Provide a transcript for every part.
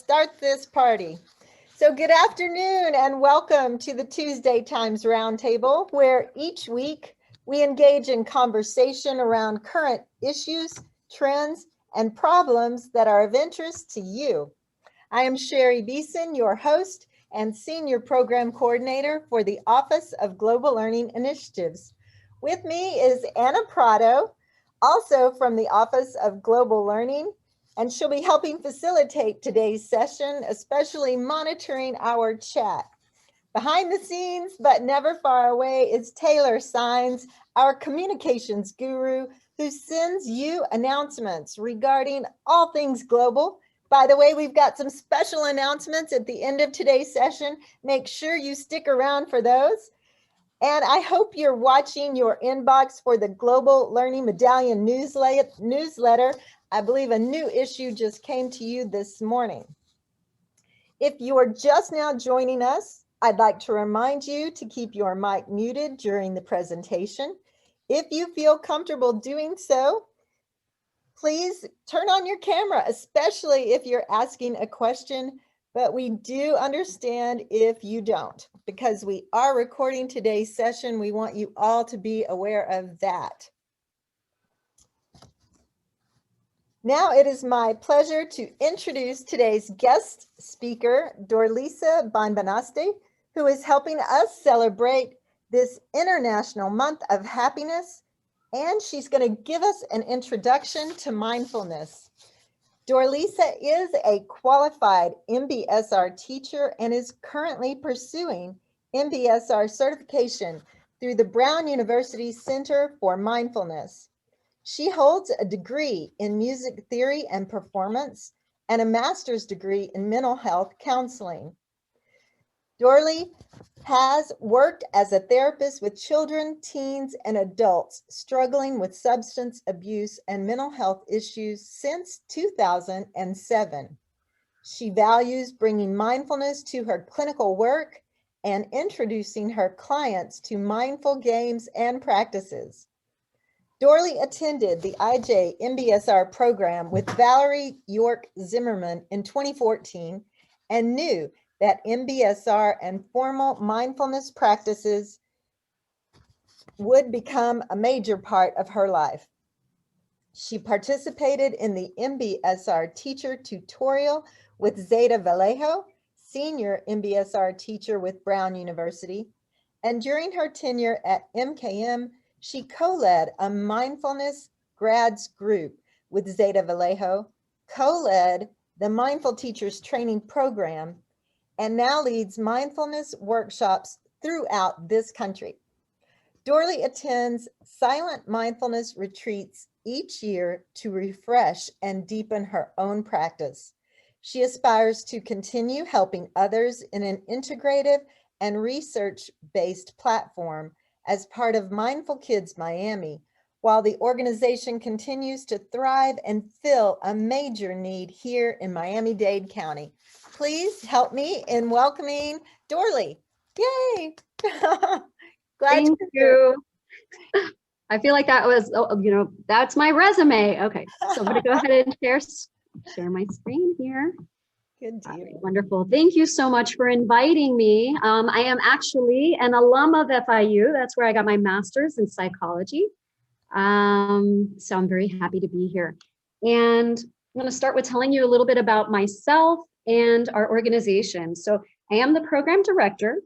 start this party. So good afternoon and welcome to the Tuesday Times Roundtable, where each week we engage in conversation around current issues, trends, and problems that are of interest to you. I am Sherry Beeson, your host and Senior Program Coordinator for the Office of Global Learning Initiatives. With me is Anna Prado, also from the Office of Global Learning, and she'll be helping facilitate today's session, especially monitoring our chat. Behind the scenes, but never far away, is Taylor Sines, our communications guru, who sends you announcements regarding all things global. By the way, we've got some special announcements at the end of today's session. Make sure you stick around for those. And I hope you're watching your inbox for the Global Learning Medallion newsletter. I believe a new issue just came to you this morning. If you are just now joining us, I'd like to remind you to keep your mic muted during the presentation. If you feel comfortable doing so, please turn on your camera, especially if you're asking a question, but we do understand if you don't, because we are recording today's session. We want you all to be aware of that. Now it is my pleasure to introduce today's guest speaker, Dorlisa Banbanaste, who is helping us celebrate this International Month of Happiness, and she's going to give us an introduction to mindfulness. Dorlisa is a qualified MBSR teacher and is currently pursuing MBSR certification through the Brown University Center for Mindfulness. She holds a degree in music theory and performance and a master's degree in mental health counseling. Dorley has worked as a therapist with children, teens, and adults struggling with substance abuse and mental health issues since 2007. She values bringing mindfulness to her clinical work and introducing her clients to mindful games and practices. Dorley attended the IJ MBSR program with Valerie York Zimmerman in 2014 and knew that MBSR and formal mindfulness practices would become a major part of her life. She participated in the MBSR teacher tutorial with Zeta Vallejo, senior MBSR teacher with Brown University, and during her tenure at MKM, she co-led a mindfulness grads group with Zeta Vallejo, co-led the Mindful Teachers Training Program, and now leads mindfulness workshops throughout this country. Dorley attends silent mindfulness retreats each year to refresh and deepen her own practice. She aspires to continue helping others in an integrative and research-based platform as part of Mindful Kids Miami, while the organization continues to thrive and fill a major need here in Miami-Dade County. Please help me in welcoming Dorley. Yay! Thank you. I feel like that was, that's my resume. Okay, so I'm going to go ahead and share my screen here. Good deal. Right, wonderful. Thank you so much for inviting me. I am actually an alum of FIU. That's where I got my master's in psychology. So I'm very happy to be here. And I'm going to start with telling you a little bit about myself and our organization. So I am the program director,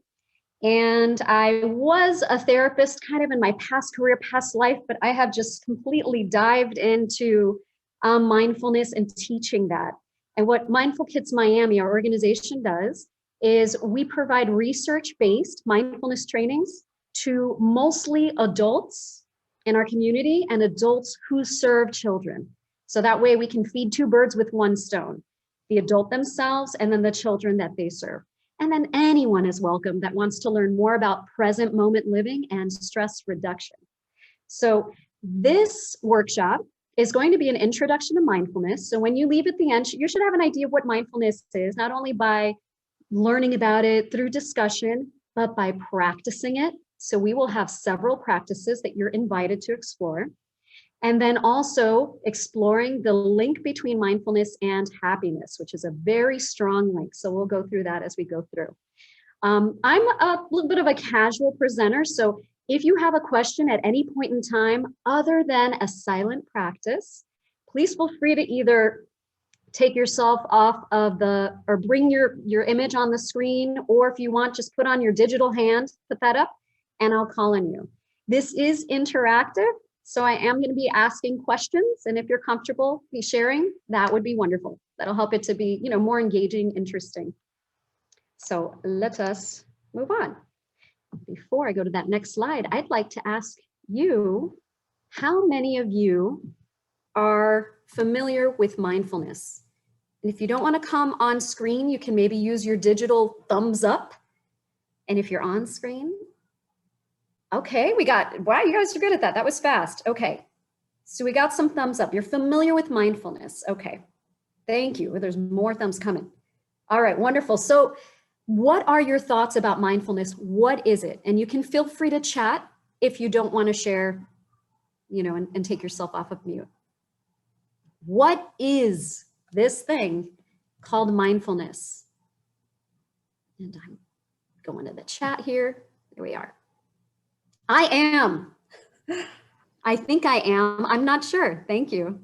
and I was a therapist kind of in my past career, past life, but I have just completely dived into mindfulness and teaching that. And what Mindful Kids Miami, our organization, does is we provide research-based mindfulness trainings to mostly adults in our community and adults who serve children. So that way we can feed two birds with one stone, the adult themselves and then the children that they serve. And then anyone is welcome that wants to learn more about present moment living and stress reduction. So this workshop is going to be an introduction to mindfulness. So when you leave at the end, you should have an idea of what mindfulness is, not only by learning about it through discussion, but by practicing it. So we will have several practices that you're invited to explore. And then also exploring the link between mindfulness and happiness, which is a very strong link. So we'll go through that as we go through. I'm a little bit of a casual presenter. So if you have a question at any point in time, other than a silent practice, please feel free to either take yourself off of or bring your image on the screen, or if you want, just put on your digital hand, put that up, and I'll call on you. This is interactive, so I am going to be asking questions, and if you're comfortable be sharing, that would be wonderful. That'll help it to be, more engaging, interesting. So let us move on. Before I go to that next slide, I'd like to ask you, how many of you are familiar with mindfulness? And if you don't want to come on screen, you can maybe use your digital thumbs up. And if you're on screen, okay, wow, you guys are good at that. That was fast. Okay, so we got some thumbs up. You're familiar with mindfulness. Okay, thank you. There's more thumbs coming. All right, wonderful. So what are your thoughts about mindfulness? What is it? And you can feel free to chat if you don't want to share, and take yourself off of mute. What is this thing called mindfulness? And I'm going to the chat here. There we are. I am. I think I am. I'm not sure. Thank you.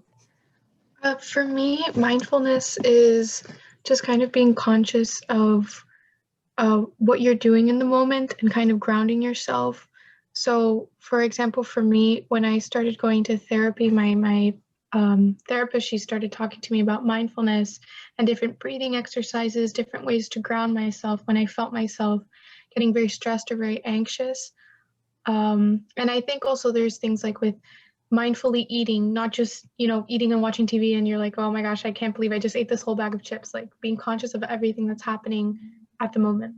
For me, mindfulness is just kind of being conscious of what you're doing in the moment and kind of grounding yourself. So, for example, for me, when I started going to therapy, my therapist, she started talking to me about mindfulness and different breathing exercises, different ways to ground myself when I felt myself getting very stressed or very anxious. And I think also there's things like with mindfully eating, not just, eating and watching TV and you're like, oh my gosh, I can't believe I just ate this whole bag of chips, like being conscious of everything that's happening at the moment.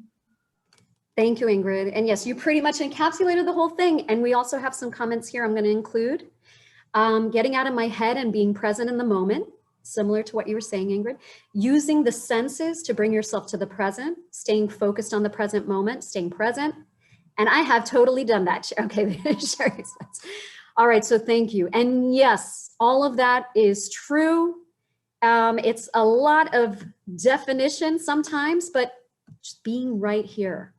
Thank you, Ingrid. And yes, you pretty much encapsulated the whole thing. And we also have some comments here I'm going to include. Getting out of my head and being present in the moment, similar to what you were saying, Ingrid. Using the senses to bring yourself to the present, staying focused on the present moment, staying present. And I have totally done that. Okay, Sherry says. All right, so thank you. And yes, all of that is true. It's a lot of definition sometimes, but just being right here.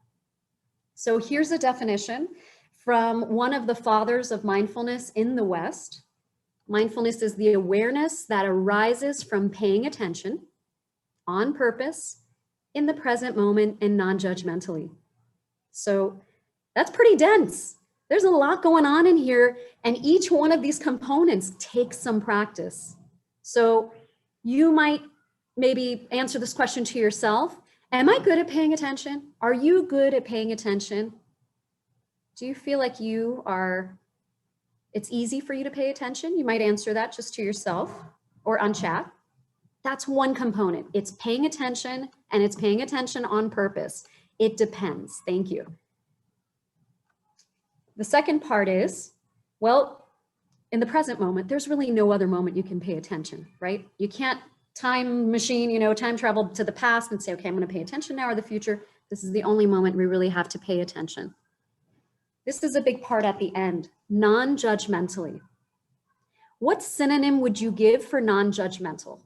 So here's a definition from one of the fathers of mindfulness in the West. Mindfulness is the awareness that arises from paying attention on purpose in the present moment and non-judgmentally. So that's pretty dense. There's a lot going on in here, and each one of these components takes some practice. So you might maybe answer this question to yourself. Am I good at paying attention? Are you good at paying attention? Do you feel like it's easy for you to pay attention? You might answer that just to yourself or on chat. That's one component. It's paying attention, and it's paying attention on purpose. It depends. Thank you. The second part is, well, in the present moment, there's really no other moment you can pay attention, right? You can't time machine, time travel to the past and say, okay, I'm going to pay attention now, or the future. This is the only moment we really have to pay attention. This is a big part at the end, non-judgmentally. What synonym would you give for non-judgmental?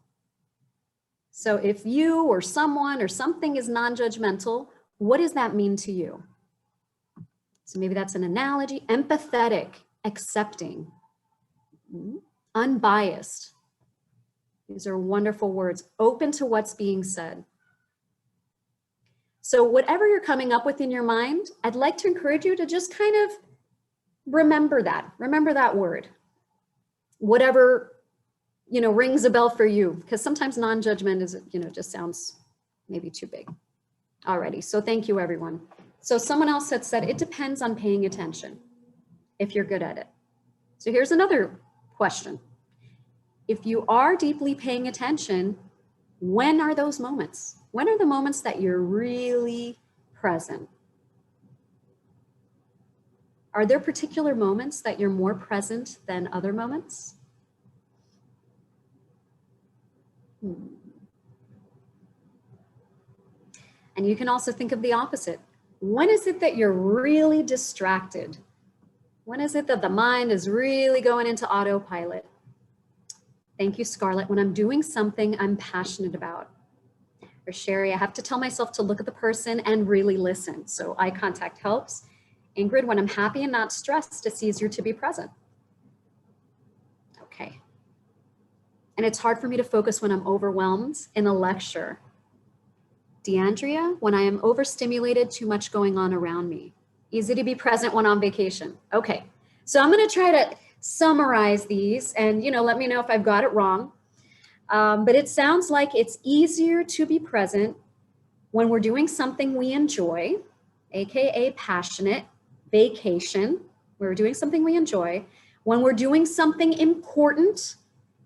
So if you or someone or something is non-judgmental, what does that mean to you? So maybe that's an analogy. Empathetic, accepting, unbiased. These are wonderful words. Open to what's being said. So whatever you're coming up with in your mind, I'd like to encourage you to just kind of remember that word. Whatever, rings a bell for you, because sometimes non-judgment is, just sounds maybe too big. Alrighty, so thank you, everyone. So someone else had said, it depends on paying attention, if you're good at it. So here's another question. If you are deeply paying attention, when are those moments? When are the moments that you're really present? Are there particular moments that you're more present than other moments? And you can also think of the opposite. When is it that you're really distracted? When is it that the mind is really going into autopilot? Thank you, Scarlett. When I'm doing something I'm passionate about. Or Sherry, I have to tell myself to look at the person and really listen. So eye contact helps. Ingrid, when I'm happy and not stressed, it's easier to be present. Okay. And it's hard for me to focus when I'm overwhelmed in a lecture. DeAndrea, when I am overstimulated, too much going on around me. Easy to be present when on vacation. Okay, so I'm gonna try to summarize these and let me know if I've got it wrong. But it sounds like it's easier to be present when we're doing something we enjoy, AKA passionate, vacation, we're doing something we enjoy, when we're doing something important,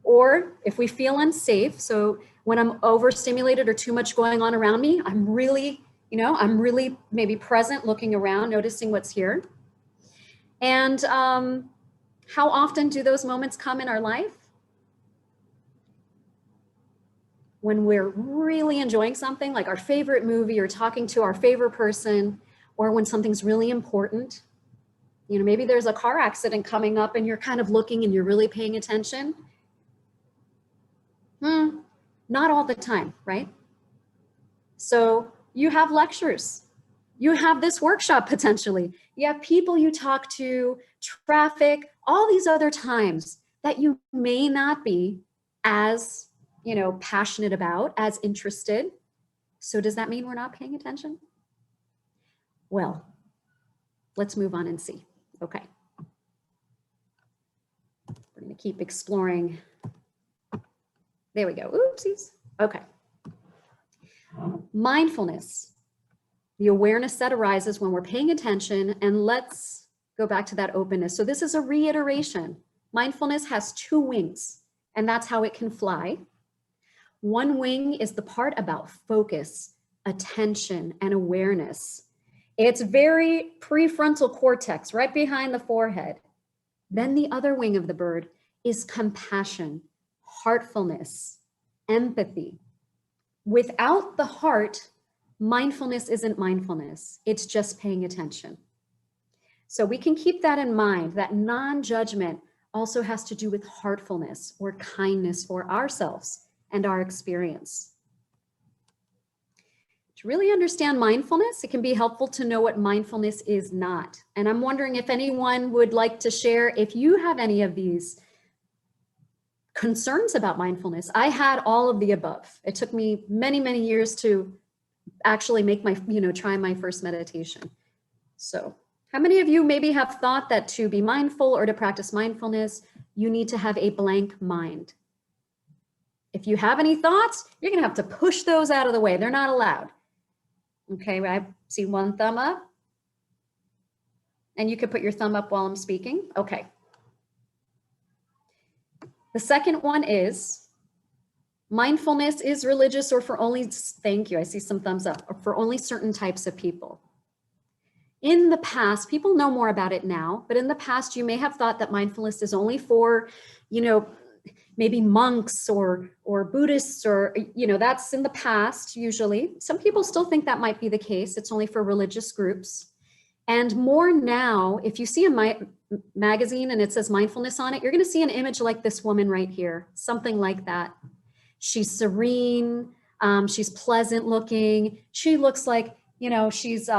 or if we feel unsafe. So when I'm overstimulated or too much going on around me, I'm really maybe present, looking around, noticing what's here. And how often do those moments come in our life? When we're really enjoying something, like our favorite movie or talking to our favorite person, or when something's really important. Maybe there's a car accident coming up and you're kind of looking and you're really paying attention. Not all the time, right? So you have lectures, you have this workshop potentially, you have people you talk to, traffic, all these other times that you may not be as passionate about, as interested. So does that mean we're not paying attention? Well, let's move on and see. Okay. We're going to keep exploring. There we go. Oopsies. Okay. Mindfulness, the awareness that arises when we're paying attention. And let's go back to that openness. So this is a reiteration. Mindfulness has two wings, and that's how it can fly. One wing is the part about focus, attention, and awareness. It's very prefrontal cortex, right behind the forehead. Then the other wing of the bird is compassion, heartfulness, empathy. Without the heart, mindfulness isn't mindfulness. It's just paying attention. So we can keep that in mind, that non-judgment also has to do with heartfulness or kindness for ourselves and our experience. To really understand mindfulness, it can be helpful to know what mindfulness is not. And I'm wondering if anyone would like to share if you have any of these concerns about mindfulness. I had all of the above. It took me many, many years to actually make my, try my first meditation. So how many of you maybe have thought that to be mindful or to practice mindfulness, you need to have a blank mind? If you have any thoughts, you're gonna have to push those out of the way. They're not allowed. Okay, I see one thumb up. And you could put your thumb up while I'm speaking. Okay. The second one is, mindfulness is religious or for only, thank you, I see some thumbs up, or for only certain types of people. In the past, people know more about it now, but in the past, you may have thought that mindfulness is only for, maybe monks or Buddhists, or, that's in the past, usually. Some people still think that might be the case. It's only for religious groups. And more now, if you see a magazine and it says mindfulness on it, you're going to see an image like this woman right here, something like that. She's serene, she's pleasant looking. She looks like, she's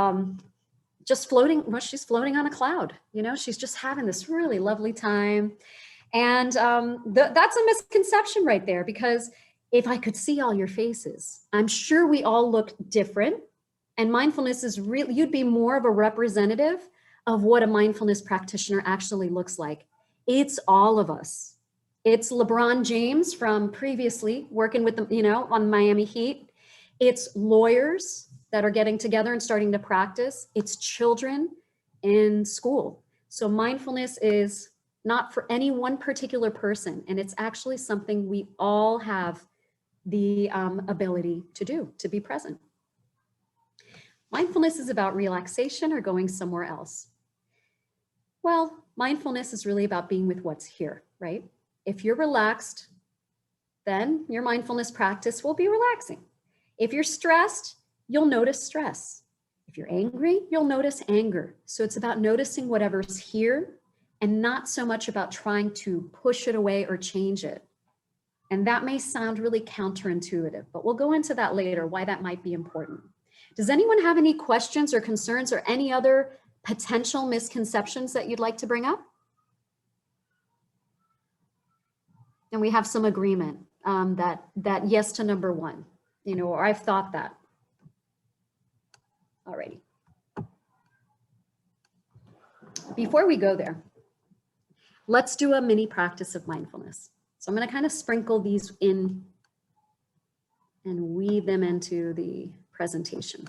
just floating, well, she's floating on a cloud. She's just having this really lovely time. And that's a misconception right there, because if I could see all your faces, I'm sure we all look different. And mindfulness is really, you'd be more of a representative of what a mindfulness practitioner actually looks like. It's all of us. It's LeBron James from previously working with them, on Miami Heat. It's lawyers that are getting together and starting to practice. It's children in school. So mindfulness is not for any one particular person. And it's actually something we all have the ability to do, to be present. Mindfulness is about relaxation or going somewhere else. Well, mindfulness is really about being with what's here, right? If you're relaxed, then your mindfulness practice will be relaxing. If you're stressed, you'll notice stress. If you're angry, you'll notice anger. So it's about noticing whatever's here and not so much about trying to push it away or change it. And that may sound really counterintuitive, but we'll go into that later, why that might be important. Does anyone have any questions or concerns or any other potential misconceptions that you'd like to bring up? And we have some agreement that yes to number one, you know, or I've thought that. Alrighty. Before we go there, let's do a mini practice of mindfulness. So I'm going to kind of sprinkle these in and weave them into the presentation.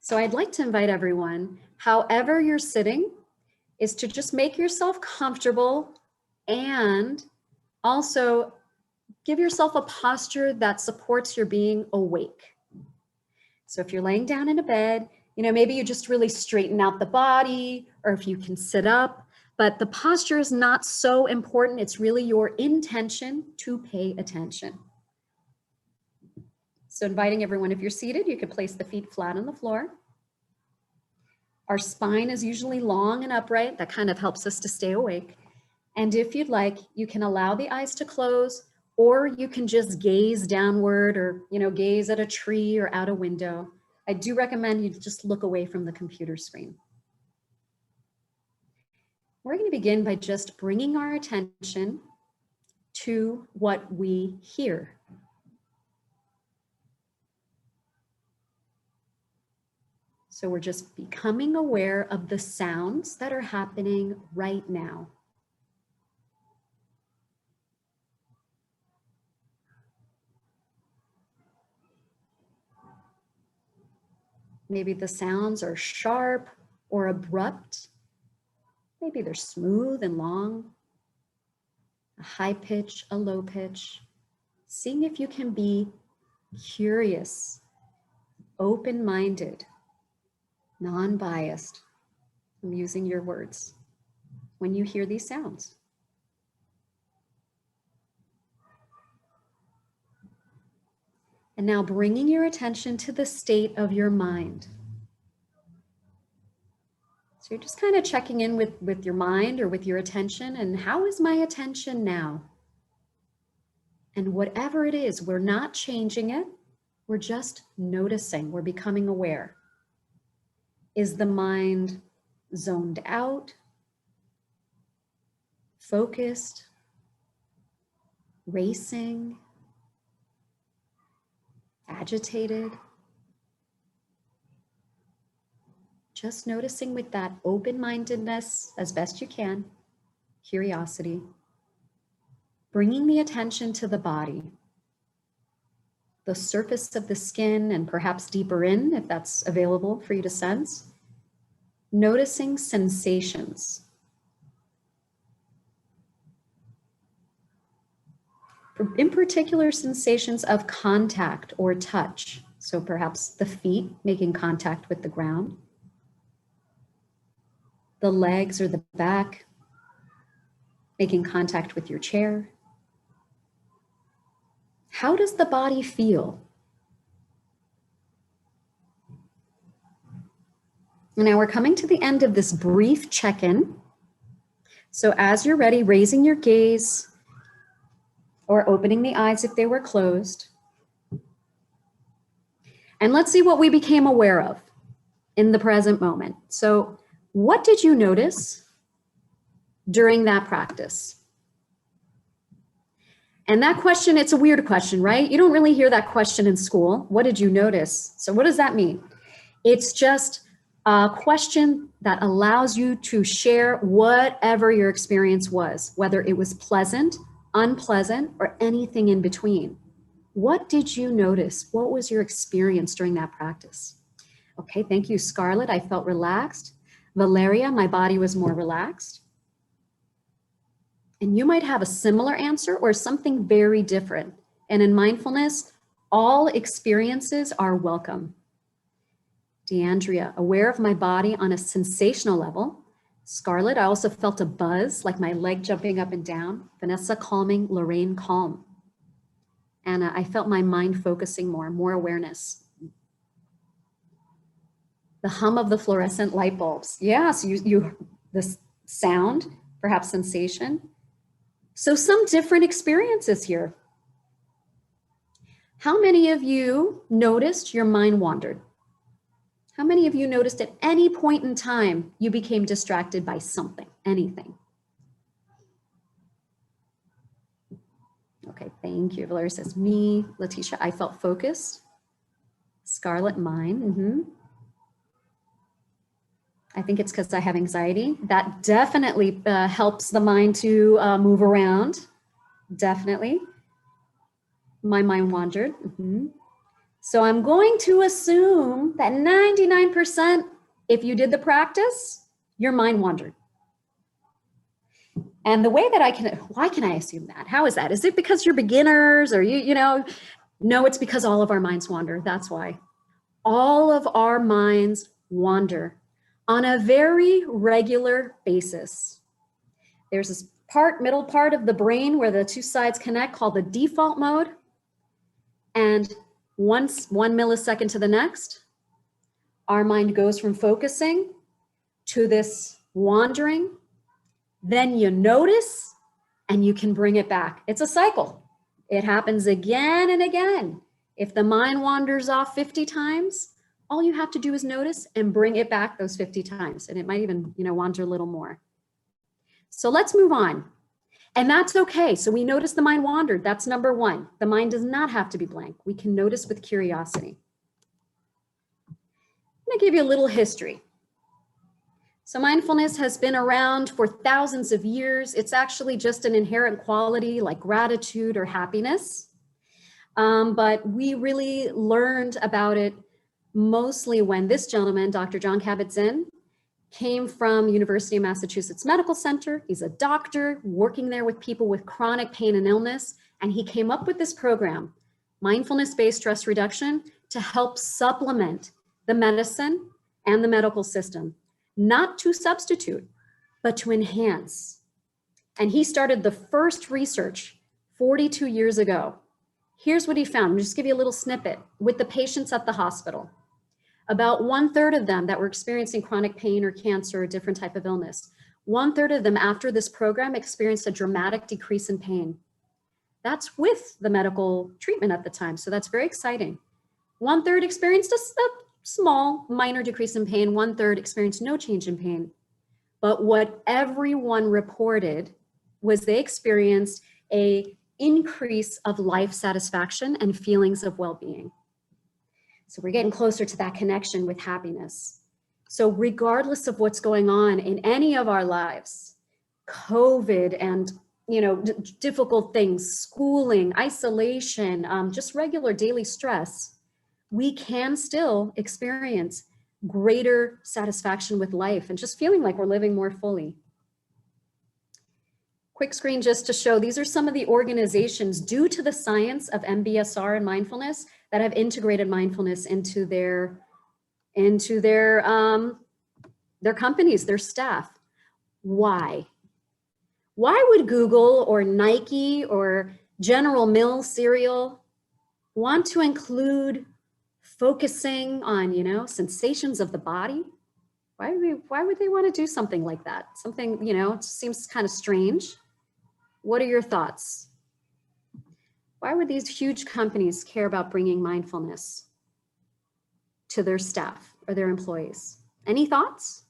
So I'd like to invite everyone, however you're sitting, is to just make yourself comfortable and also give yourself a posture that supports your being awake. So if you're laying down in a bed, you know, maybe you just really straighten out the body, or if you can sit up, but the posture is not so important. It's really your intention to pay attention. So inviting everyone, if you're seated, you can place the feet flat on the floor. Our spine is usually long and upright. That kind of helps us to stay awake. And if you'd like, you can allow the eyes to close, or you can just gaze downward, or, you know, gaze at a tree or out a window. I do recommend you just look away from the computer screen. We're going to begin by just bringing our attention to what we hear. So we're just becoming aware of the sounds that are happening right now. Maybe the sounds are sharp or abrupt. Maybe they're smooth and long, a high pitch, a low pitch. Seeing if you can be curious, open-minded, non-biased. I'm using your words when you hear these sounds. And now bringing your attention to the state of your mind. So you're just kind of checking in with your mind or with your attention, and how is my attention now? And whatever it is, we're not changing it. We're just noticing, we're becoming aware. Is the mind zoned out, focused, racing, agitated? Just noticing with that open-mindedness as best you can, curiosity, bringing the attention to the body, the surface of the skin, and perhaps deeper in, if that's available for you to sense, noticing sensations. In particular, sensations of contact or touch. So perhaps the feet making contact with the ground, the legs or the back making contact with your chair. How does the body feel? Now we're coming to the end of this brief check-in. So as you're ready, raising your gaze or opening the eyes if they were closed. And let's see what we became aware of in the present moment. So what did you notice during that practice? And that question, it's a weird question, right? You don't really hear that question in school. What did you notice? So what does that mean? It's just a question that allows you to share whatever your experience was, whether it was pleasant, unpleasant, or anything in between. What did you notice? What was your experience during that practice? Okay, thank you, Scarlett. I felt relaxed. Valeria, my body was more relaxed. And you might have a similar answer or something very different. And in mindfulness, all experiences are welcome. DeAndrea, aware of my body on a sensational level. Scarlett, I also felt a buzz, like my leg jumping up and down. Vanessa, calming. Lorraine, calm. Anna, I felt my mind focusing more awareness. The hum of the fluorescent light bulbs. Yeah, so the sound, perhaps sensation. So some different experiences here. How many of you noticed your mind wandered? How many of you noticed at any point in time you became distracted by something, anything? Okay, thank you. Valeria says, me. Letitia, I felt focused. Scarlett, mine. I think it's because I have anxiety. That definitely helps the mind to move around. Definitely. My mind wandered. So I'm going to assume that 99%, if you did the practice, your mind wandered. And the way that why can I assume that? How is that? Is it because you're beginners or no, it's because all of our minds wander. That's why. All of our minds wander on a very regular basis. There's this middle part of the brain where the two sides connect called the default mode. And once 1 millisecond to the next, our mind goes from focusing to this wandering. Then you notice and you can bring it back. It's a cycle. It happens again and again. If the mind wanders off 50 times, all you have to do is notice and bring it back those 50 times. And it might even, wander a little more. So let's move on. And that's okay. So we notice the mind wandered. That's number one. The mind does not have to be blank. We can notice with curiosity. I'm going to give you a little history. So mindfulness has been around for thousands of years. It's actually just an inherent quality like gratitude or happiness. But we really learned about it mostly when this gentleman, Dr. Jon Kabat-Zinn, came from University of Massachusetts Medical Center. He's a doctor working there with people with chronic pain and illness. And he came up with this program, mindfulness-based stress reduction, to help supplement the medicine and the medical system, not to substitute, but to enhance. And he started the first research 42 years ago. Here's what he found. I'll just give you a little snippet. With the patients at the hospital, about 1/3 of them that were experiencing chronic pain or cancer or a different type of illness, 1/3 of them after this program experienced a dramatic decrease in pain. That's with the medical treatment at the time. So that's very exciting. 1/3 experienced a small, minor decrease in pain. 1/3 experienced no change in pain. But what everyone reported was they experienced an increase of life satisfaction and feelings of well-being. So we're getting closer to that connection with happiness. So regardless of what's going on in any of our lives, COVID and difficult things, schooling, isolation, just regular daily stress, we can still experience greater satisfaction with life and just feeling like we're living more fully. Quick screen just to show, these are some of the organizations due to the science of MBSR and mindfulness that have integrated mindfulness into their companies, their staff. Why? Why would Google or Nike or General Mills cereal want to include focusing on, sensations of the body? Why would they want to do something like that? Something, it seems kind of strange. What are your thoughts? Why would these huge companies care about bringing mindfulness to their staff or their employees? Any thoughts?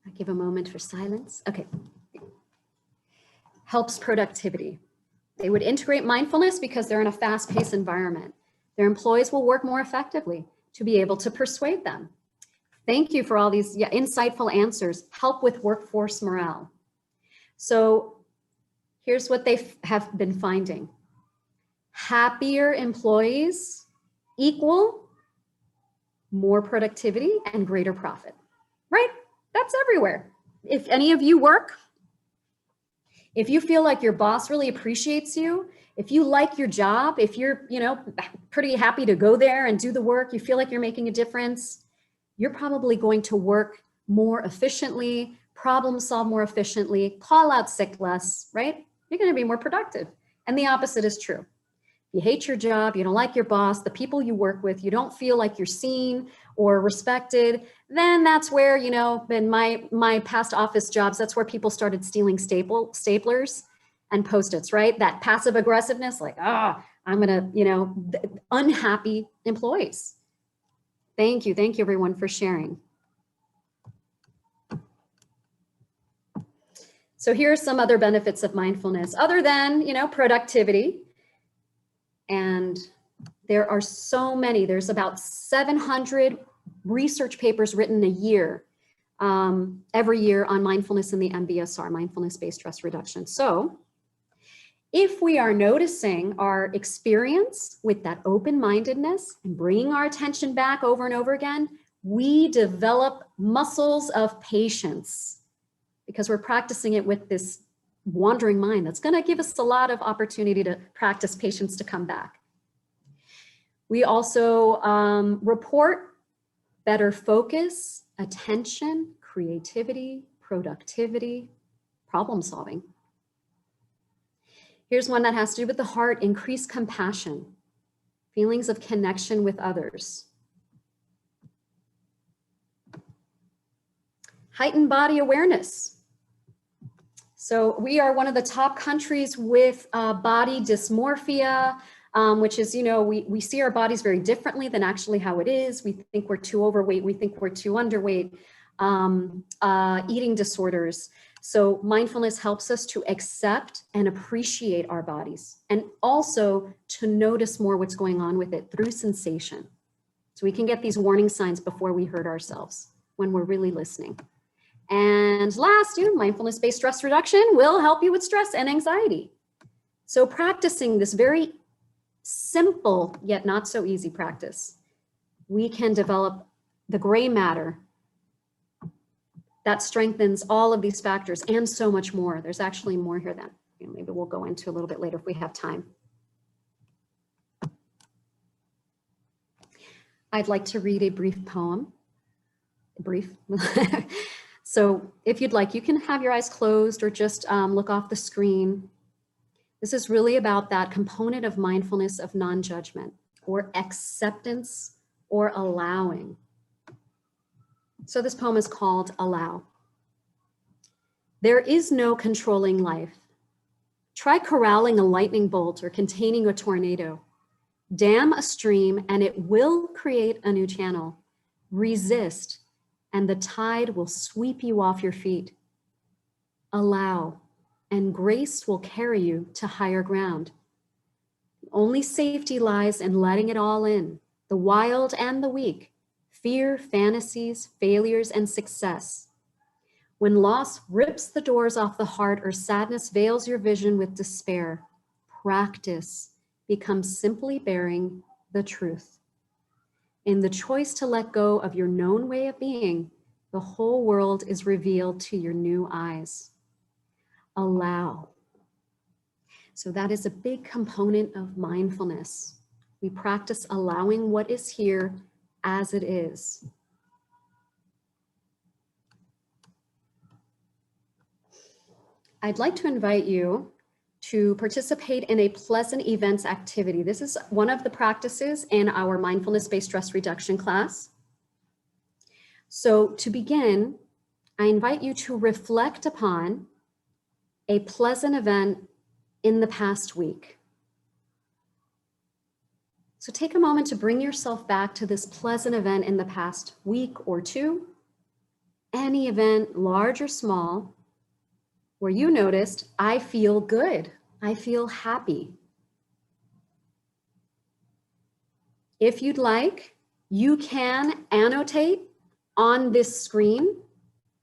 I'll give a moment for silence. Okay. Helps productivity. They would integrate mindfulness because they're in a fast-paced environment. Their employees will work more effectively to be able to persuade them. Thank you for all these insightful answers. Help with workforce morale. So here's what they have been finding. Happier employees equal more productivity and greater profit, right? That's everywhere. If any of you work, if you feel like your boss really appreciates you, if you like your job, if you're, pretty happy to go there and do the work, you feel like you're making a difference, you're probably going to work more efficiently, problem solve more efficiently, call out sick less, right? You're going to be more productive. And the opposite is true. you hate your job, you don't like your boss, the people you work with, you don't feel like you're seen or respected, then that's where, you know, in my past office jobs, that's where people started stealing staplers and Post-its, right? That passive aggressiveness, like, I'm gonna, you know, unhappy employees. Thank you everyone for sharing. So here are some other benefits of mindfulness other than, you know, productivity. And there are so many. There's about 700 research papers written a year, every year on mindfulness and the MBSR, mindfulness-based stress reduction. So if we are noticing our experience with that open-mindedness and bringing our attention back over and over again, we develop muscles of patience, because we're practicing it with this wandering mind that's going to give us a lot of opportunity to practice patience to come back. We also report better focus, attention, creativity, productivity, problem solving. Here's one that has to do with the heart: increased compassion, feelings of connection with others. Heightened body awareness. So we are one of the top countries with body dysmorphia, which is, you know, we see our bodies very differently than actually how it is. We think we're too overweight. We think we're too underweight. Eating disorders. So mindfulness helps us to accept and appreciate our bodies, and also to notice more what's going on with it through sensation. So we can get these warning signs before we hurt ourselves when we're really listening. And last, mindfulness-based stress reduction will help you with stress and anxiety. So practicing this very simple yet not so easy practice, we can develop the gray matter that strengthens all of these factors and so much more. There's actually more here that maybe we'll go into a little bit later if we have time. I'd like to read a brief poem. So if you'd like, you can have your eyes closed or just look off the screen. This is really about that component of mindfulness of non-judgment, or acceptance, or allowing. So this poem is called Allow. There is no controlling life. Try corralling a lightning bolt or containing a tornado. Dam a stream and it will create a new channel. Resist and the tide will sweep you off your feet. Allow, and grace will carry you to higher ground. Only safety lies in letting it all in, the wild and the weak, fear, fantasies, failures, and success. When loss rips the doors off the heart or sadness veils your vision with despair, practice becomes simply bearing the truth. In the choice to let go of your known way of being, the whole world is revealed to your new eyes. Allow. So that is a big component of mindfulness. We practice allowing what is here as it is. I'd like to invite you to participate in a pleasant events activity. This is one of the practices in our mindfulness-based stress reduction class. So to begin, I invite you to reflect upon a pleasant event in the past week. So take a moment to bring yourself back to this pleasant event in the past week or two, any event, large or small, where you noticed, I feel good, I feel happy. If you'd like, you can annotate on this screen.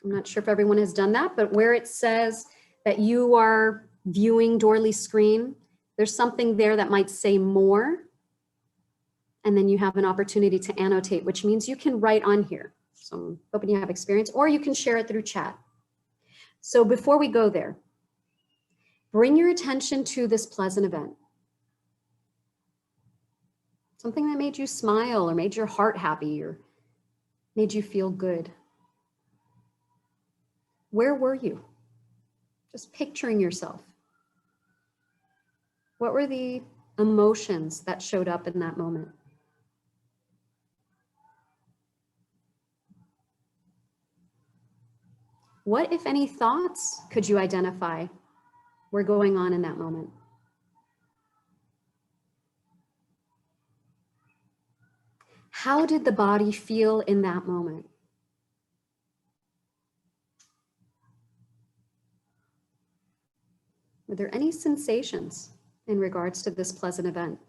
I'm not sure if everyone has done that, but where it says that you are viewing Dorlisa's screen, there's something there that might say more. And then you have an opportunity to annotate, which means you can write on here. So I'm hoping you have experience, or you can share it through chat. So before we go there, bring your attention to this pleasant event. Something that made you smile or made your heart happy or made you feel good. Where were you? Just picturing yourself. What were the emotions that showed up in that moment? What, if any, thoughts could you identify were going on in that moment? How did the body feel in that moment? Were there any sensations in regards to this pleasant event?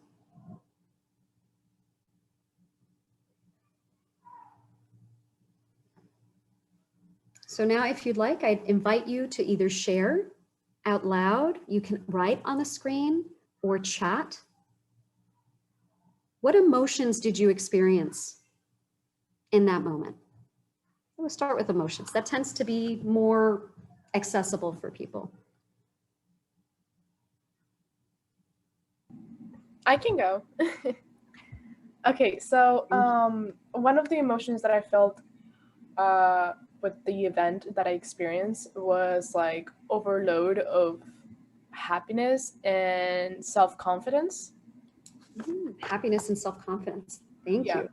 So now, if you'd like, I'd invite you to either share out loud, you can write on the screen, or chat. What emotions did you experience in that moment? We'll start with emotions. That tends to be more accessible for people. I can go. Okay, so one of the emotions that I felt with the event that I experienced was like overload of happiness and self-confidence. Happiness and self-confidence. Thank Yeah. you.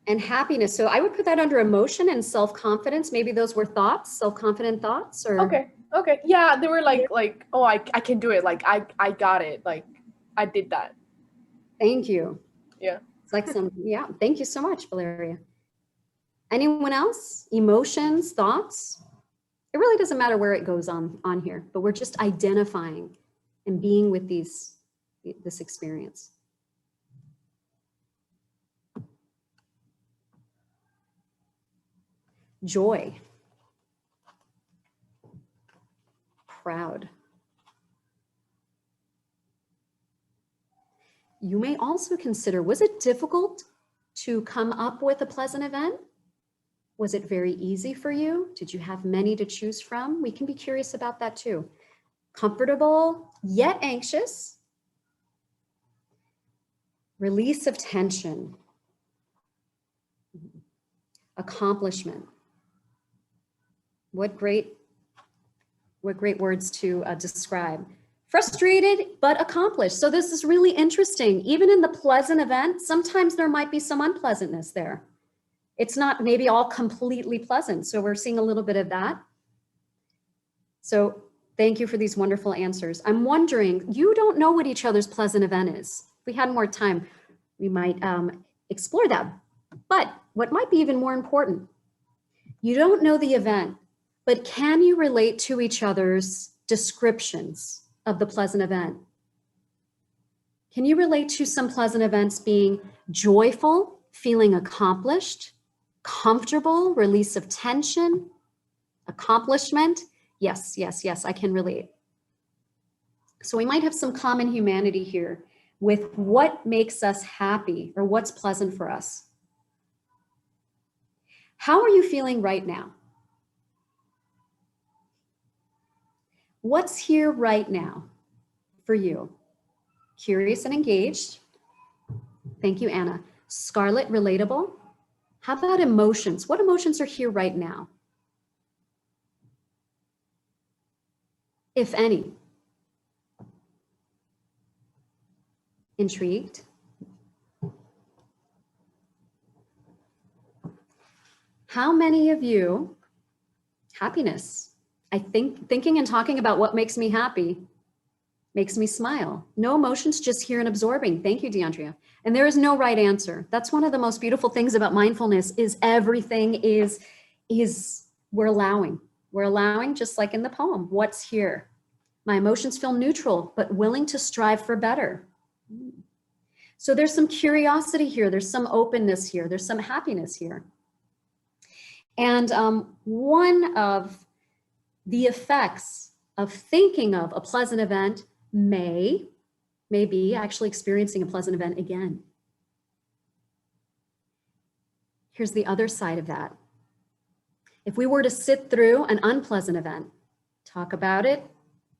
And happiness. So I would put that under emotion and self-confidence. Maybe those were thoughts, self-confident thoughts, or Okay. Yeah, they were like, oh, I can do it. Like I got it. Like I did that. Thank you. Yeah. It's like yeah. Thank you so much, Valeria. Anyone else? Emotions, thoughts? It really doesn't matter where it goes on here, but we're just identifying and being with this experience. Joy. Proud. You may also consider, was it difficult to come up with a pleasant event? Was it very easy for you? Did you have many to choose from? We can be curious about that too. Comfortable, yet anxious. Release of tension. Accomplishment. What great words to describe. Frustrated, but accomplished. So this is really interesting. Even in the pleasant event, sometimes there might be some unpleasantness there. It's not maybe all completely pleasant. So we're seeing a little bit of that. So thank you for these wonderful answers. I'm wondering, you don't know what each other's pleasant event is. If we had more time, we might explore that. But what might be even more important, you don't know the event, but can you relate to each other's descriptions of the pleasant event? Can you relate to some pleasant events being joyful, feeling accomplished, comfortable, release of tension, accomplishment? Yes, I can relate. So we might have some common humanity here with what makes us happy or what's pleasant for us. How are you feeling right now? What's here right now for you? Curious and engaged. Thank you, Anna. Scarlett, relatable. How about emotions? What emotions are here right now? If any. Intrigued. How many of you, happiness. I think thinking and talking about what makes me happy makes me smile. No emotions, just here and absorbing. Thank you, DeAndrea. And there is no right answer. That's one of the most beautiful things about mindfulness is everything is we're allowing. We're allowing, just like in the poem, what's here. My emotions feel neutral, but willing to strive for better. So there's some curiosity here. There's some openness here. There's some happiness here. And one of the effects of thinking of a pleasant event may be actually experiencing a pleasant event again. Here's the other side of that. If we were to sit through an unpleasant event, talk about it,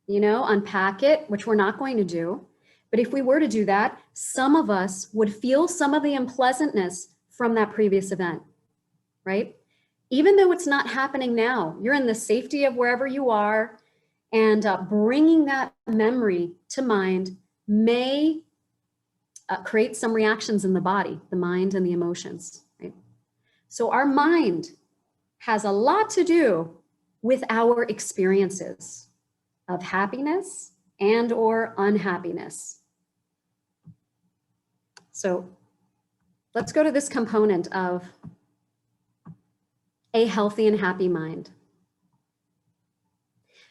unpack it, which we're not going to do. But if we were to do that, some of us would feel some of the unpleasantness from that previous event, right? Even though it's not happening now, you're in the safety of wherever you are, and bringing that memory to mind may create some reactions in the body, the mind and the emotions, right? So our mind has a lot to do with our experiences of happiness and or unhappiness. So let's go to this component of a healthy and happy mind.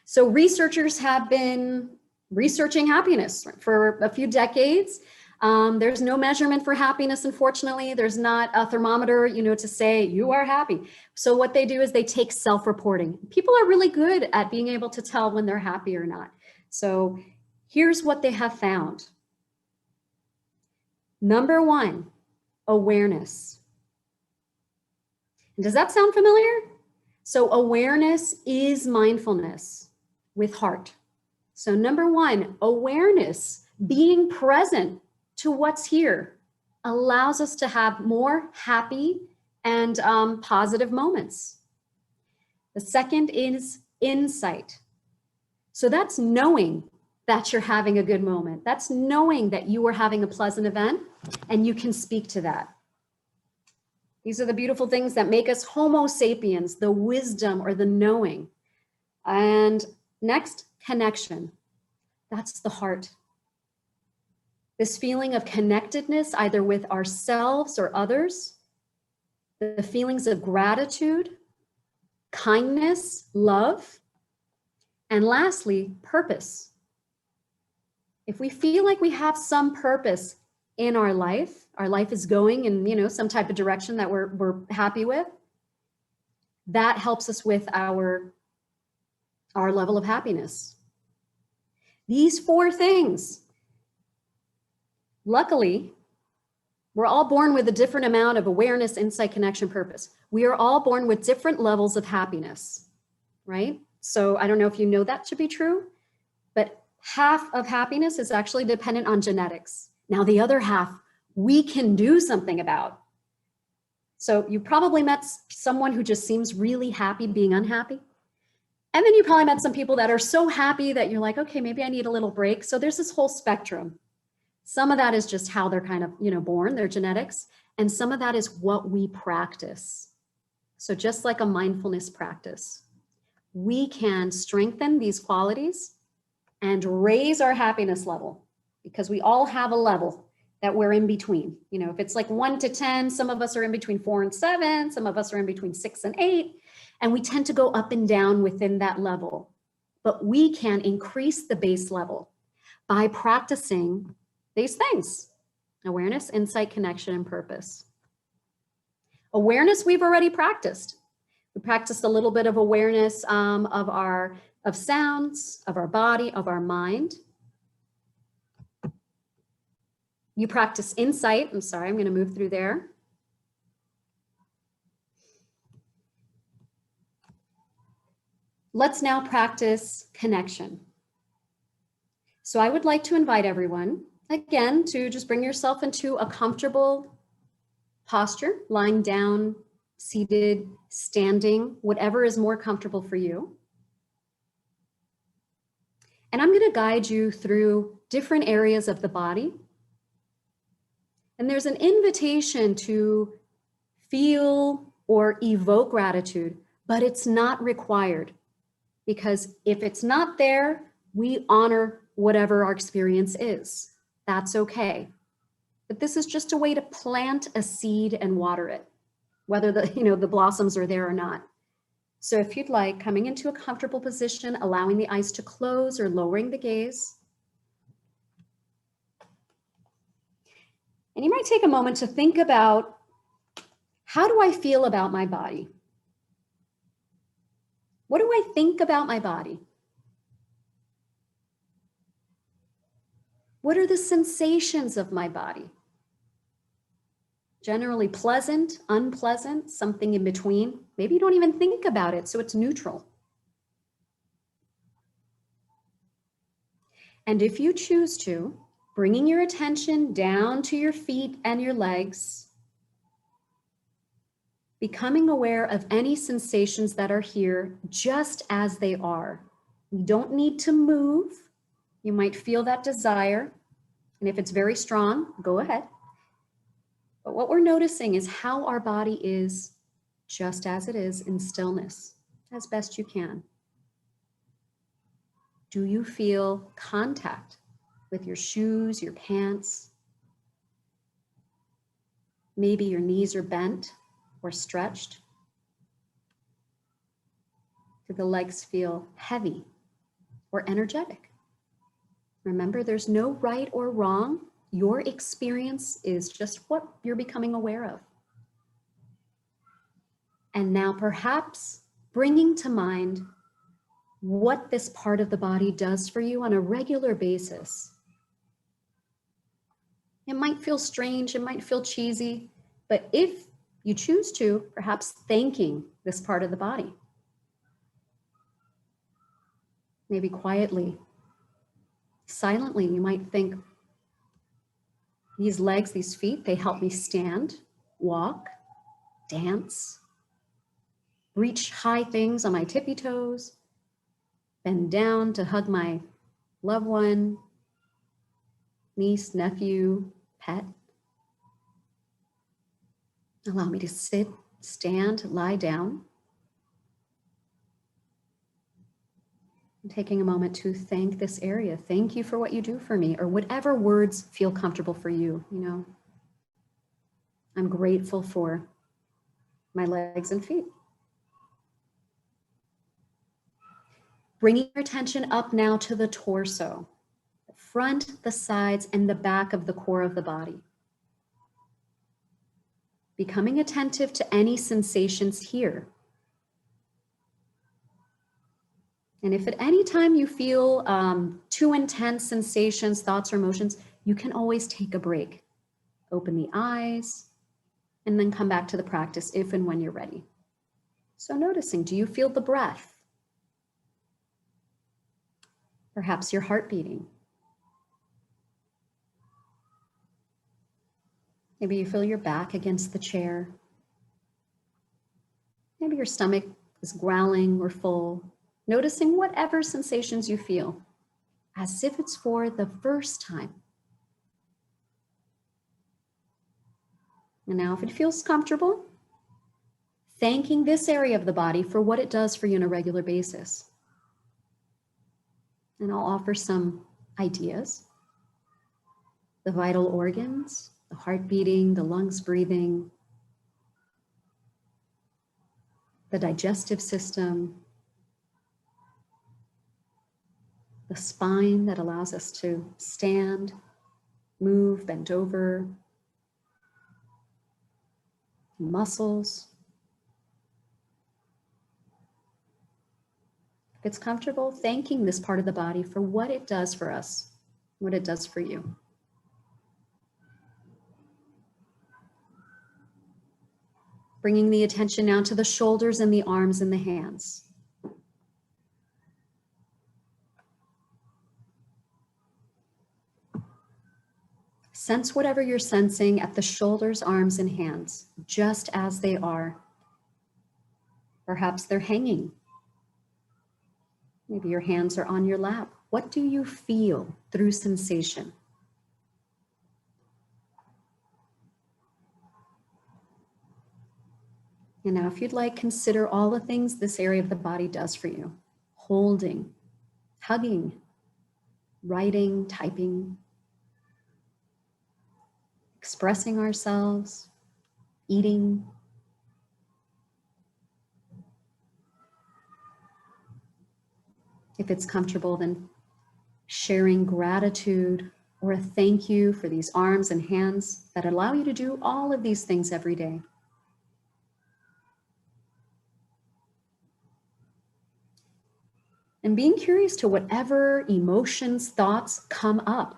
So researchers have been researching happiness for a few decades. There's no measurement for happiness, unfortunately. There's not a thermometer, to say you are happy. So what they do is they take self-reporting. People are really good at being able to tell when they're happy or not. So here's what they have found. Number one, awareness. Does that sound familiar? So awareness is mindfulness with heart. So number one, awareness, being present to what's here, allows us to have more happy and positive moments. The second is insight. So that's knowing that you're having a good moment. That's knowing that you are having a pleasant event and you can speak to that. These are the beautiful things that make us Homo sapiens, the wisdom or the knowing. And next, connection. That's the heart. This feeling of connectedness, either with ourselves or others, the feelings of gratitude, kindness, love, and lastly, purpose. If we feel like we have some purpose in our life is going in some type of direction that we're happy with, that helps us with our level of happiness. These four things, luckily, we're all born with a different amount of awareness, insight, connection, purpose. We are all born with different levels of happiness, right? So I don't know if you know that to be true, but half of happiness is actually dependent on genetics. Now the other half, we can do something about. So you probably met someone who just seems really happy being unhappy. And then you probably met some people that are so happy that you're like, okay, maybe I need a little break. So there's this whole spectrum. Some of that is just how they're kind of, born, their genetics. And some of that is what we practice. So just like a mindfulness practice, we can strengthen these qualities and raise our happiness level, because we all have a level that we're in between. If it's like 1 to 10, some of us are in between 4 and 7, some of us are in between 6 and 8, and we tend to go up and down within that level. But we can increase the base level by practicing these things: awareness, insight, connection, and purpose. Awareness, we've already practiced. We practiced a little bit of awareness of sounds, of our body, of our mind. You practice insight. I'm sorry, I'm going to move through there. Let's now practice connection. So I would like to invite everyone, again, to just bring yourself into a comfortable posture, lying down, seated, standing, whatever is more comfortable for you. And I'm going to guide you through different areas of the body. And there's an invitation to feel or evoke gratitude, but it's not required, because if it's not there, we honor whatever our experience is. That's okay. But this is just a way to plant a seed and water it, whether the blossoms are there or not. So if you'd like, coming into a comfortable position, allowing the eyes to close or lowering the gaze. And you might take a moment to think about, how do I feel about my body? What do I think about my body? What are the sensations of my body? Generally pleasant, unpleasant, something in between. Maybe you don't even think about it, so it's neutral. And if you choose to, bringing your attention down to your feet and your legs, becoming aware of any sensations that are here just as they are. You don't need to move. You might feel that desire, And if it's very strong, go ahead. But what we're noticing is how our body is just as it is in stillness, as best you can. Do you feel contact with your shoes, your pants? Maybe your knees are bent or stretched. Do the legs feel heavy or energetic? Remember, there's no right or wrong. Your experience is just what you're becoming aware of. And now perhaps bringing to mind what this part of the body does for you on a regular basis. It might feel strange, it might feel cheesy, but if you choose to, perhaps thanking this part of the body. Maybe quietly, silently, you might think, these legs, these feet, they help me stand, walk, dance, reach high things on my tippy toes, bend down to hug my loved one, niece, nephew, pet. Allow me to sit, stand, lie down. And taking a moment to thank this area. Thank you for what you do for me, or whatever words feel comfortable for you. You know, I'm grateful for my legs and feet. Bringing your attention up now to the torso, the front, the sides, and the back of the core of the body. Becoming attentive to any sensations here. And if at any time you feel too intense sensations, thoughts, or emotions, you can always take a break. Open the eyes, and then come back to the practice if and when you're ready. So noticing, do you feel the breath? Perhaps your heart beating. Maybe you feel your back against the chair. Maybe your stomach is growling or full. Noticing whatever sensations you feel, as if it's for the first time. And now if it feels comfortable, thanking this area of the body for what it does for you on a regular basis. And I'll offer some ideas. The vital organs, the heart beating, the lungs breathing, the digestive system, the spine that allows us to stand, move, bend over, muscles. If it's comfortable, thanking this part of the body for what it does for us, what it does for you. Bringing the attention now to the shoulders and the arms and the hands. Sense whatever you're sensing at the shoulders, arms, and hands, just as they are. Perhaps they're hanging. Maybe your hands are on your lap. What do you feel through sensation? And now if you'd like, consider all the things this area of the body does for you. Holding, hugging, writing, typing, expressing ourselves, eating. If it's comfortable, then sharing gratitude or a thank you for these arms and hands that allow you to do all of these things every day. And being curious to whatever emotions, thoughts come up.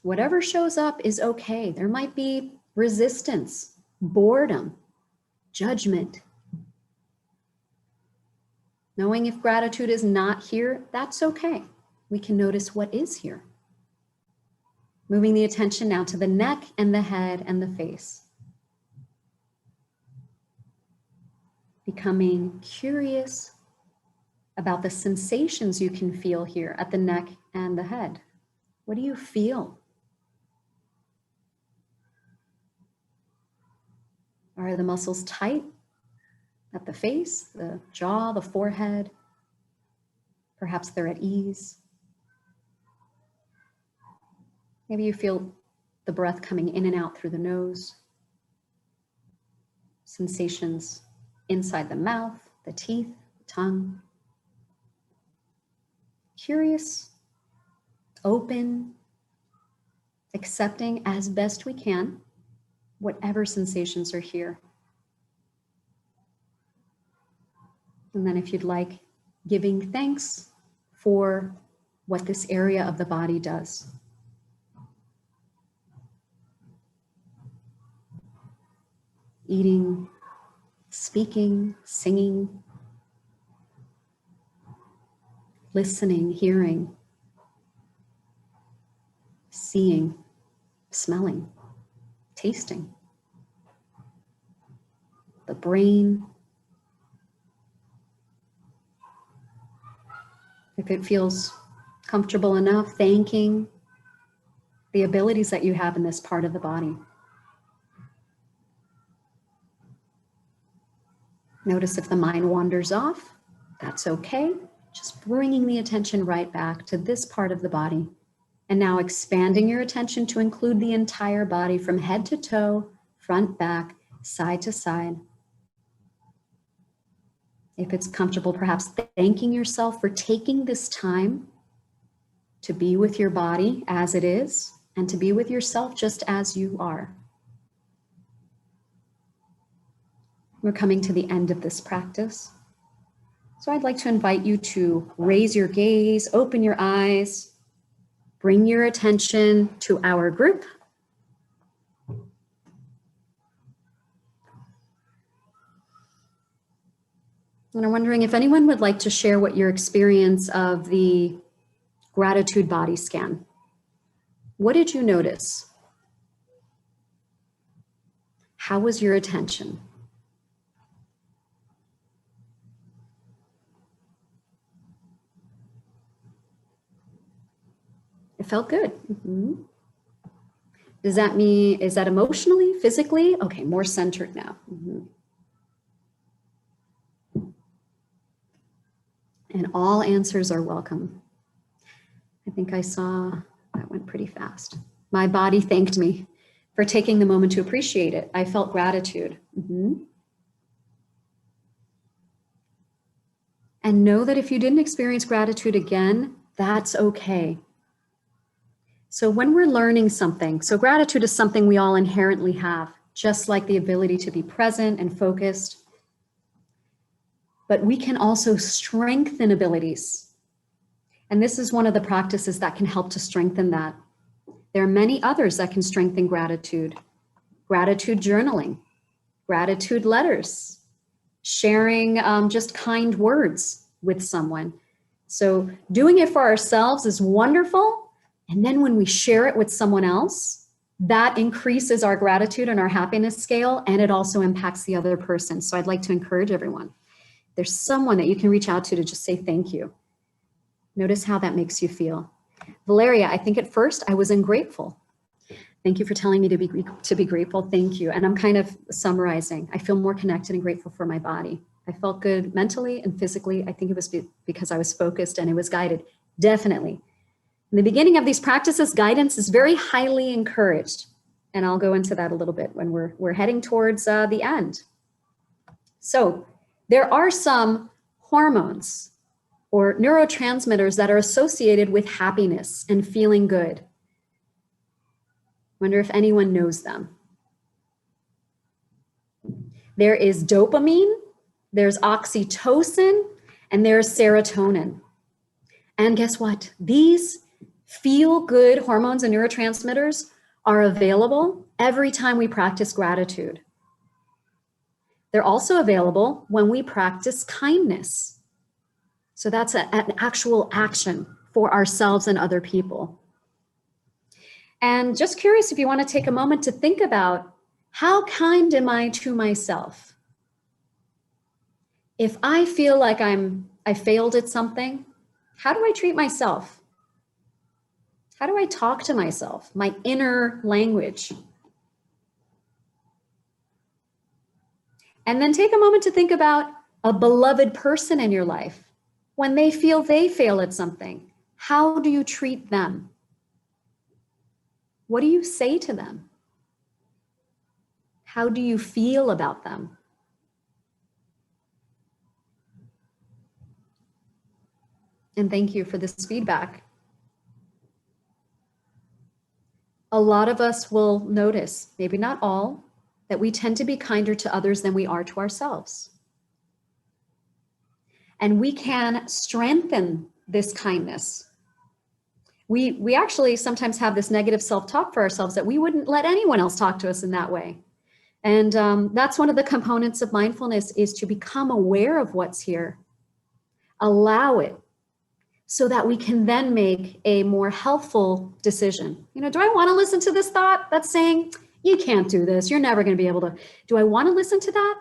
Whatever shows up is okay. There might be resistance, boredom, judgment. Knowing if gratitude is not here, that's okay. We can notice what is here. Moving the attention now to the neck and the head and the face. Becoming curious about the sensations you can feel here at the neck and the head. What do you feel? Are the muscles tight at the face, the jaw, the forehead? Perhaps they're at ease. Maybe you feel the breath coming in and out through the nose. Sensations inside the mouth, the teeth, the tongue. Curious, open, accepting as best we can whatever sensations are here. And then if you'd like, giving thanks for what this area of the body does. Eating, speaking, singing, listening, hearing, seeing, smelling, tasting. The brain. If it feels comfortable enough, thanking the abilities that you have in this part of the body. Notice if the mind wanders off, that's okay. Just bringing the attention right back to this part of the body. And now expanding your attention to include the entire body from head to toe, front, back, side to side. If it's comfortable, perhaps thanking yourself for taking this time to be with your body as it is and to be with yourself just as you are. We're coming to the end of this practice. So I'd like to invite you to raise your gaze, open your eyes, bring your attention to our group. And I'm wondering if anyone would like to share what your experience of the gratitude body scan. What did you notice? How was your attention? It felt good. Mm-hmm. Does that mean, is that emotionally, physically? Okay, more centered now. Mm-hmm. And all answers are welcome. I think I saw, that went pretty fast. My body thanked me for taking the moment to appreciate it. I felt gratitude. Mm-hmm. And know that if you didn't experience gratitude again, that's okay. So when we're learning something, so gratitude is something we all inherently have, just like the ability to be present and focused. But we can also strengthen abilities. And this is one of the practices that can help to strengthen that. There are many others that can strengthen gratitude. Gratitude journaling, gratitude letters, sharing just kind words with someone. So doing it for ourselves is wonderful. And then when we share it with someone else, that increases our gratitude and our happiness scale, and it also impacts the other person. So I'd like to encourage everyone. There's someone that you can reach out to just say thank you. Notice how that makes you feel. Valeria, I think at first I was ungrateful. Thank you for telling me to be grateful. Thank you. And I'm kind of summarizing. I feel more connected and grateful for my body. I felt good mentally and physically. I think it was because I was focused and it was guided. Definitely. In the beginning of these practices, guidance is very highly encouraged. And I'll go into that a little bit when we're heading towards the end. So there are some hormones or neurotransmitters that are associated with happiness and feeling good. Wonder if anyone knows them. There is dopamine, there's oxytocin, and there's serotonin. And guess what? These feel-good hormones and neurotransmitters are available every time we practice gratitude. They're also available when we practice kindness. So that's an actual action for ourselves and other people. And just curious if you want to take a moment to think about, how kind am I to myself? If I feel like I failed at something, how do I treat myself? How do I talk to myself? My inner language. And then take a moment to think about a beloved person in your life. When they feel they fail at something, how do you treat them? What do you say to them? How do you feel about them? And thank you for this feedback. A lot of us will notice, maybe not all, that we tend to be kinder to others than we are to ourselves. And we can strengthen this kindness. We actually sometimes have this negative self-talk for ourselves that we wouldn't let anyone else talk to us in that way. And that's one of the components of mindfulness, is to become aware of what's here, allow it, so that we can then make a more healthful decision. You know, do I want to listen to this thought that's saying, you can't do this, you're never going to be able to? Do I want to listen to that?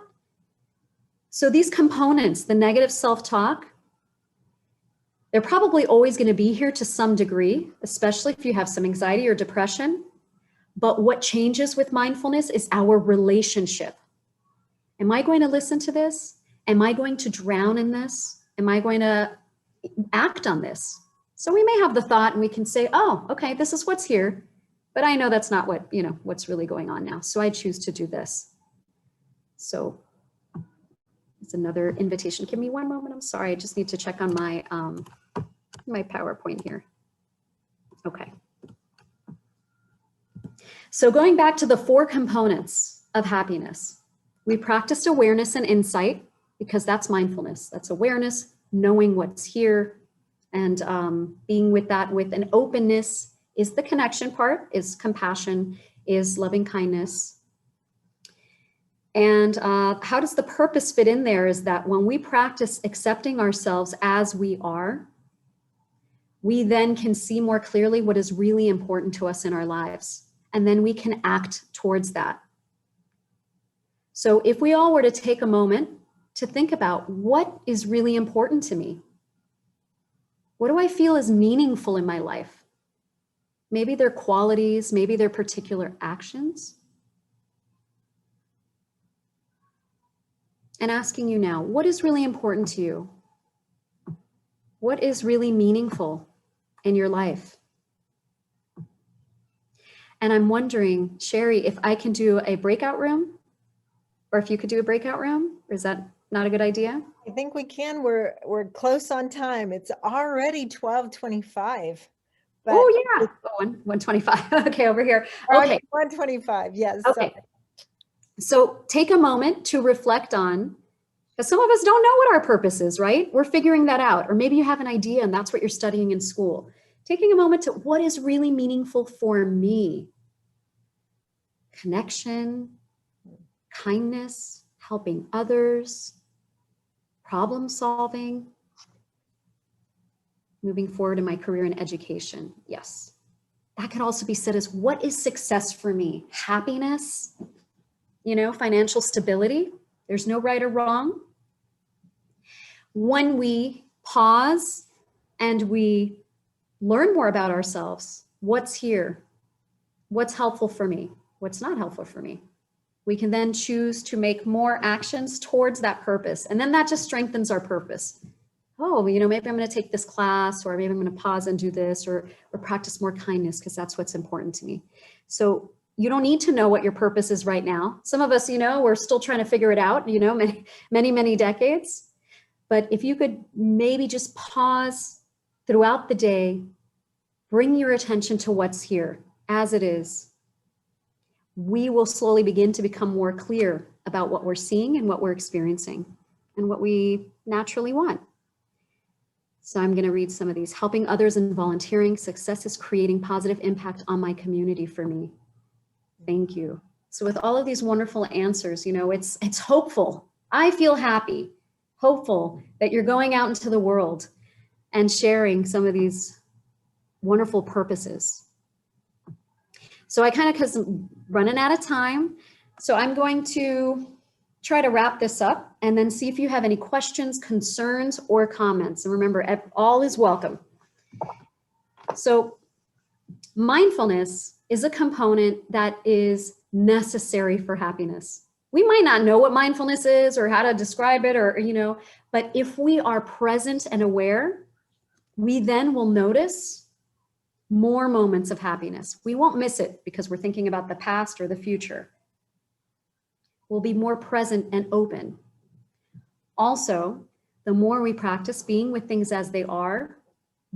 So these components, the negative self-talk, they're probably always going to be here to some degree, especially if you have some anxiety or depression. But what changes with mindfulness is our relationship. Am I going to listen to this? Am I going to drown in this? Am I going to act on this? So we may have the thought and we can say, oh, okay, this is what's here, but I know that's not what, what's really going on now. So I choose to do this. So it's another invitation. Give me one moment. I'm sorry. I just need to check on my, my PowerPoint here. Okay. So going back to the 4 components of happiness, we practiced awareness and insight, because that's mindfulness. That's awareness, knowing what's here, and being with that with an openness is the connection part, is compassion, is loving kindness. And how does the purpose fit in there is that when we practice accepting ourselves as we are, we then can see more clearly what is really important to us in our lives. And then we can act towards that. So if we all were to take a moment to think about what is really important to me, what do I feel is meaningful in my life? Maybe they're qualities, maybe they're particular actions. And asking you now, what is really important to you? What is really meaningful in your life? And I'm wondering, Sherry, if I can do a breakout room, or if you could do a breakout room, or is that not a good idea? I think we can. We're close on time. It's already 12:25. Oh yeah, 1:25. Okay, over here. Okay, 1:25. Yes. Okay. So take a moment to reflect on, because some of us don't know what our purpose is, right? We're figuring that out. Or maybe you have an idea and that's what you're studying in school. Taking a moment to, what is really meaningful for me? Connection, kindness, helping others, problem solving, moving forward in my career and education. Yes. That could also be said as, what is success for me? Happiness, financial stability. There's no right or wrong. When we pause and we learn more about ourselves, what's here? What's helpful for me? What's not helpful for me? We can then choose to make more actions towards that purpose. And then that just strengthens our purpose. Oh, maybe I'm going to take this class, or maybe I'm going to pause and do this, or practice more kindness because that's what's important to me. So you don't need to know what your purpose is right now. Some of us, we're still trying to figure it out, many decades. But if you could maybe just pause throughout the day, bring your attention to what's here as it is, we will slowly begin to become more clear about what we're seeing and what we're experiencing and what we naturally want. So I'm going to read some of these. Helping others and volunteering. Success is creating positive impact on my community for me. Thank you. So with all of these wonderful answers, it's hopeful. I feel happy, hopeful that you're going out into the world and sharing some of these wonderful purposes. So because I'm running out of time, so I'm going to try to wrap this up and then see if you have any questions, concerns, or comments. And remember, all is welcome. So mindfulness is a component that is necessary for happiness. We might not know what mindfulness is or how to describe it, or, but if we are present and aware, we then will notice more moments of happiness. We won't miss it because we're thinking about the past or the future. We'll be more present and open. Also, the more we practice being with things as they are,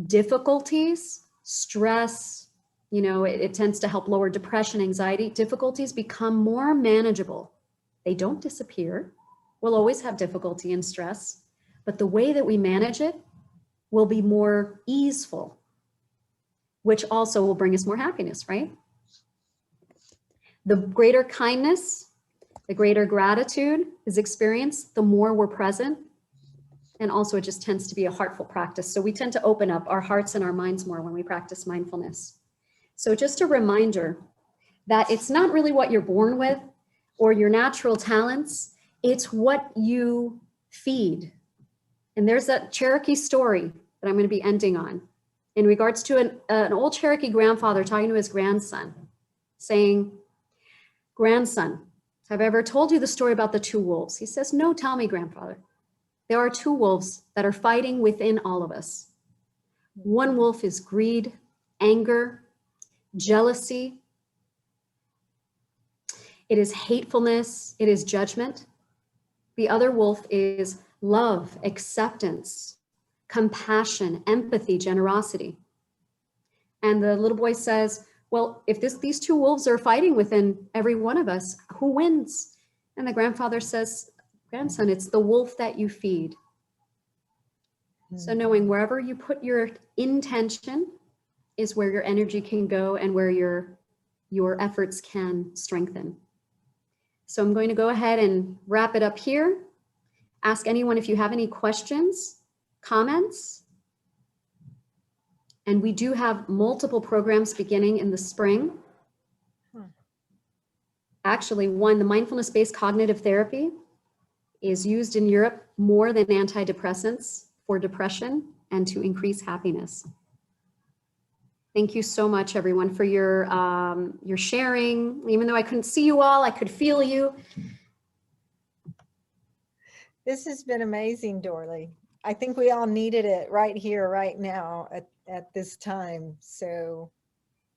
difficulties, stress, it tends to help lower depression, anxiety. Difficulties become more manageable. They don't disappear. We'll always have difficulty and stress, but the way that we manage it will be more easeful, which also will bring us more happiness, right? The greater kindness, the greater gratitude is experienced, the more we're present. And also it just tends to be a heartful practice. So we tend to open up our hearts and our minds more when we practice mindfulness. So just a reminder that it's not really what you're born with or your natural talents, it's what you feed. And there's that Cherokee story that I'm going to be ending on in regards to an old Cherokee grandfather talking to his grandson, saying, "Grandson, have I ever told you the story about the two wolves?" He says, "No, tell me, grandfather." "There are two wolves that are fighting within all of us. One wolf is greed, anger, jealousy. It is hatefulness. It is judgment. The other wolf is love, acceptance, compassion, empathy, generosity." And the little boy says, "Well, if these two wolves are fighting within every one of us, who wins?" And the grandfather says, "Grandson, it's the wolf that you feed." So knowing wherever you put your intention is where your energy can go and where your efforts can strengthen. So I'm going to go ahead and wrap it up here. Ask anyone if you have any questions, comments. And we do have multiple programs beginning in the spring. Actually, the mindfulness-based cognitive therapy is used in Europe more than antidepressants for depression and to increase happiness. Thank you so much, everyone, for your sharing. Even though I couldn't see you all, I could feel you. This has been amazing, Dorley. I think we all needed it right here, right now, at this time. So